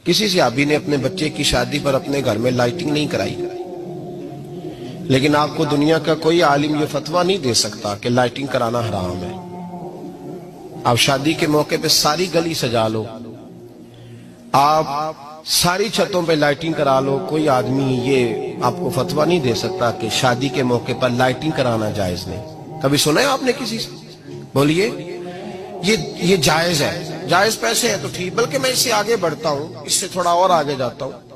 کسی صحابی نے اپنے بچے کی شادی پر اپنے گھر میں لائٹنگ نہیں کرائی، لیکن آپ کو دنیا کا کوئی عالم یہ فتویٰ نہیں دے سکتا کہ لائٹنگ کرانا حرام ہے۔ آپ شادی کے موقع پہ ساری گلی سجا لو، آپ ساری چھتوں پہ لائٹنگ کرا لو، کوئی آدمی یہ آپ کو فتویٰ نہیں دے سکتا کہ شادی کے موقع پر لائٹنگ کرانا جائز نہیں۔ کبھی سنا ہے آپ نے کسی سے؟ بولیے یہ جائز ہے، جائز پیسے ہے تو ٹھیک، بلکہ میں اس سے آگے بڑھتا ہوں، اس سے تھوڑا اور آگے جاتا ہوں۔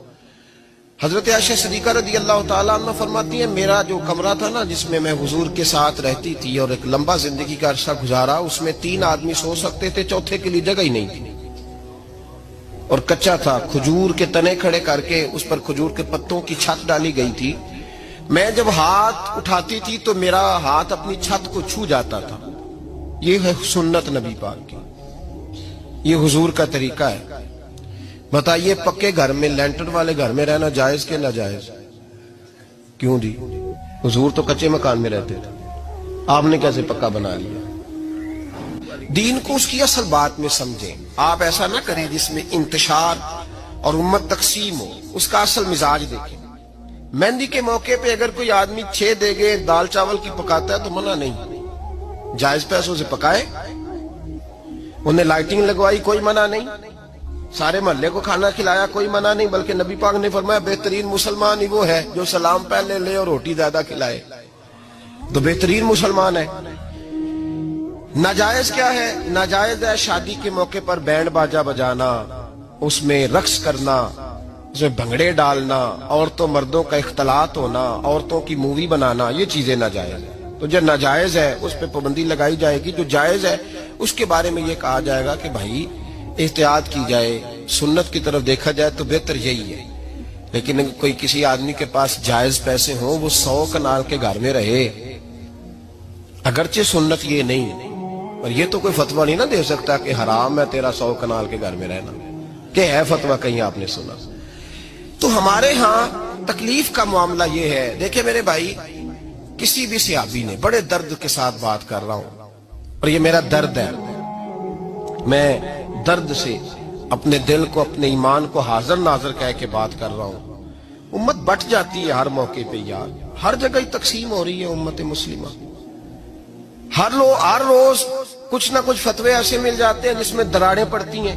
حضرت عائشہ صدیقہ رضی اللہ تعالیٰ عنہ فرماتی ہیں میرا جو کمرہ تھا نا جس میں میں حضور کے ساتھ رہتی تھی اور ایک لمبا زندگی کا عرصہ گزارا، اس میں 3 آدمی سو سکتے تھے، چوتھے کے لیے جگہ ہی نہیں تھی، اور کچا تھا، کھجور کے تنے کھڑے کر کے اس پر کھجور کے پتوں کی چھت ڈالی گئی تھی۔ میں جب ہاتھ اٹھاتی تھی تو میرا ہاتھ اپنی چھت کو چھو جاتا تھا۔ یہ ہے سنت نبی پاک کی، یہ حضور کا طریقہ ہے۔ بتائیے پکے گھر میں، لینٹر والے گھر میں رہنا جائز کہ ناجائز؟ کیوں جی؟ حضور تو کچے مکان میں رہتے تھے، آپ نے کیسے پکا بنا لیا؟ دین کو اس کی اصل بات میں سمجھیں، آپ ایسا نہ کریں جس میں انتشار اور امت تقسیم ہو، اس کا اصل مزاج دیکھیں۔ مہندی کے موقع پہ اگر کوئی آدمی 6 دیگیں دال چاول کی پکاتا ہے تو منع نہیں، جائز پیسوں سے پکائے۔ انہیں لائٹنگ لگوائی، کوئی منع نہیں، سارے محلے کو کھانا کھلایا، کوئی منع نہیں، بلکہ نبی پاک نے فرمایا بہترین مسلمان ہی وہ ہے جو سلام پہلے لے اور روٹی زیادہ کھلائے، تو بہترین مسلمان ہے۔ ناجائز کیا ہے؟ ناجائز ہے شادی کے موقع پر بینڈ باجا بجانا، اس میں رقص کرنا، اس میں بھنگڑے ڈالنا، عورتوں مردوں کا اختلاط ہونا، عورتوں کی مووی بنانا، یہ چیزیں ناجائز ہیں۔ تو جو ناجائز ہے اس پہ پابندی لگائی جائے گی، جو جائز ہے اس کے بارے میں یہ کہا جائے گا کہ بھائی احتیاط کی جائے، سنت کی طرف دیکھا جائے تو بہتر یہی ہے۔ لیکن اگر کوئی کسی آدمی کے پاس جائز پیسے ہوں، وہ 100 کنال کے گھر میں رہے، اگرچہ سنت یہ نہیں، اور یہ تو کوئی فتویٰ نہیں نہ دے سکتا کہ حرام ہے تیرا 100 کنال کے گھر میں رہنا، کہ ہے فتویٰ کہیں آپ نے سنا؟ تو ہمارے ہاں تکلیف کا معاملہ یہ ہے۔ دیکھیں میرے بھائی، کسی بھی صحابی نے، بڑے درد کے ساتھ بات کر رہا ہوں اور یہ میرا درد ہے، میں درد سے اپنے دل کو، اپنے ایمان کو حاضر ناظر کہہ کے بات کر رہا ہوں۔ امت بٹ جاتی ہے ہر موقع پہ یار، ہر جگہ ہی تقسیم ہو رہی ہے امت مسلمہ، ہر روز کچھ نہ کچھ فتوے ایسے مل جاتے ہیں جس میں دراڑیں پڑتی ہیں۔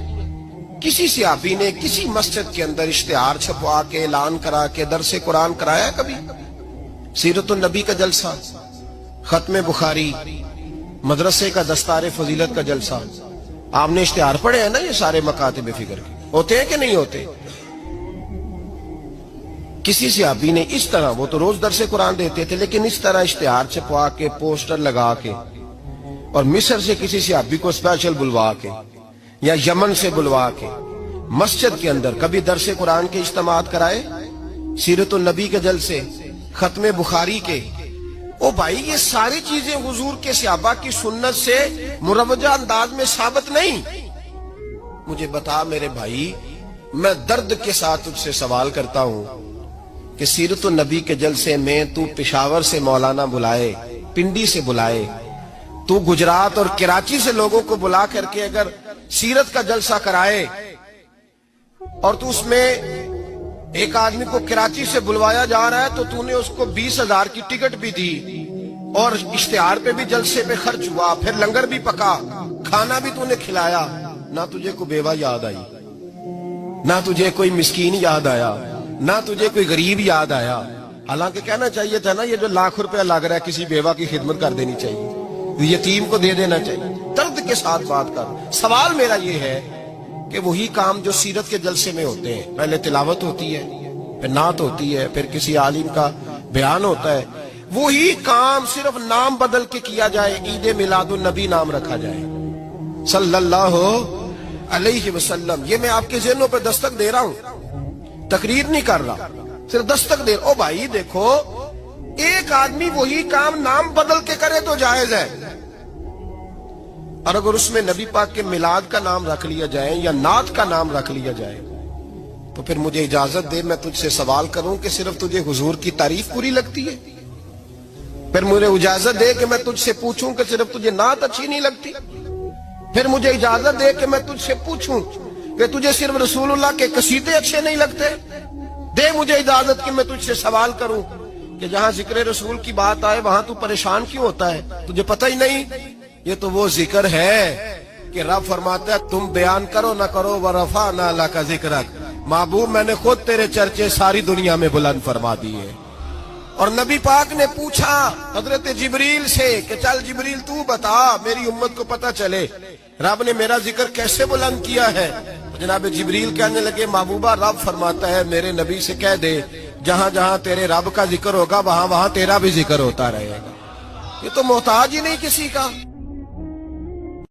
کسی صحابی نے کسی مسجد کے اندر اشتہار چھپوا کے، اعلان کرا کے درس قرآن کرایا ہے کبھی؟ سیرت النبی کا جلسہ، ختم بخاری، مدرسے کا دستار فضیلت کا جلسہ، آپ نے اشتہار پڑھے ہیں نا؟ یہ سارے مکاتب فکر کے ہوتے ہیں کہ نہیں ہوتے؟ کسی صحابی نے اس طرح، وہ تو روز درس قرآن دیتے تھے، لیکن اس طرح اشتہار چھپوا کے، پوسٹر لگا کے، اور مصر سے کسی صحابی کو اسپیشل بلوا کے یا یمن سے بلوا کے مسجد کے اندر کبھی درس قرآن کے اجتماعات کرائے، سیرت النبی کے جلسے، ختم بخاری کے؟ او بھائی یہ ساری چیزیں حضور کے صحابہ کی سنت سے مروجہ انداز میں ثابت نہیں۔ مجھے بتا میرے بھائی، میں درد کے ساتھ تجھ سے سوال کرتا ہوں کہ سیرت النبی کے جلسے میں تو پشاور سے مولانا بلائے، پنڈی سے بلائے، تو گجرات اور کراچی سے لوگوں کو بلا کر کے اگر سیرت کا جلسہ کرائے، اور تو اس میں ایک آدمی کو کراچی سے بلوایا جا رہا ہے تو تو نے اس کو 20,000 کی ٹکٹ بھی دی، اور اشتہار پہ بھی جلسے پہ خرچ ہوا، پھر لنگر بھی پکا، کھانا بھی تو نے کھلایا، نہ تجھے کوئی بیوہ یاد آئی، نہ تجھے کوئی مسکین یاد آیا، نہ تجھے کوئی غریب یاد آیا؟ حالانکہ کہنا چاہیے تھا نا یہ جو ₹1,00,000 لگ رہا ہے کسی بیوہ کی خدمت کر دینی چاہیے، یتیم کو دے دینا چاہیے۔ درد کے ساتھ بات کر۔ سوال میرا یہ ہے کہ وہی کام جو سیرت کے جلسے میں ہوتے ہیں، پہلے تلاوت ہوتی ہے، پھر نعت ہوتی ہے، پھر کسی عالم کا بیان ہوتا ہے، وہی کام صرف نام بدل کے کیا جائے، عید میلاد النبی نام رکھا جائے صلی اللہ علیہ وسلم۔ یہ میں آپ کے ذہنوں پہ دستک دے رہا ہوں، تقریر نہیں کر رہا، صرف دستک دے رہا۔ او بھائی دیکھو، ایک آدمی وہی کام نام بدل کے کرے تو جائز ہے، اور اگر اس میں نبی پاک کے میلاد کا نام رکھ لیا جائے یا نعت کا نام رکھ لیا جائے تو پھر مجھے اجازت دے میں تجھ سے سوال کروں کہ صرف تجھے حضور کی تعریف پوری لگتی ہے؟ پھر مجھے اجازت دے کہ میں تجھ سے پوچھوں کہ صرف تجھے نعت اچھی نہیں لگتی؟ پھر مجھے اجازت دے کہ میں تجھ سے پوچھوں کہ تجھے صرف رسول اللہ کے قصیدے اچھے نہیں لگتے؟ دے مجھے اجازت کہ میں تجھ سے سوال کروں کہ جہاں ذکر رسول کی بات آئے وہاں تو پریشان کیوں ہوتا ہے؟ تجھے پتہ ہی نہیں یہ تو وہ ذکر ہے کہ رب فرماتا ہے تم بیان کرو نہ کرو وَرَفَعْنَا لَكَ ذِكْرَكَ، محبوب میں نے خود تیرے چرچے ساری دنیا میں بلند فرما دیے۔ اور نبی پاک نے پوچھا حضرت جبریل سے کہ چل جبریل تو بتا میری امت کو پتہ چلے رب نے میرا ذکر کیسے بلند کیا ہے۔ جناب جبریل کہنے لگے محبوبہ رب فرماتا ہے میرے نبی سے کہہ دے جہاں جہاں تیرے رب کا ذکر ہوگا وہاں وہاں تیرا بھی ذکر ہوتا رہے گا۔ یہ تو محتاج ہی نہیں کسی کا۔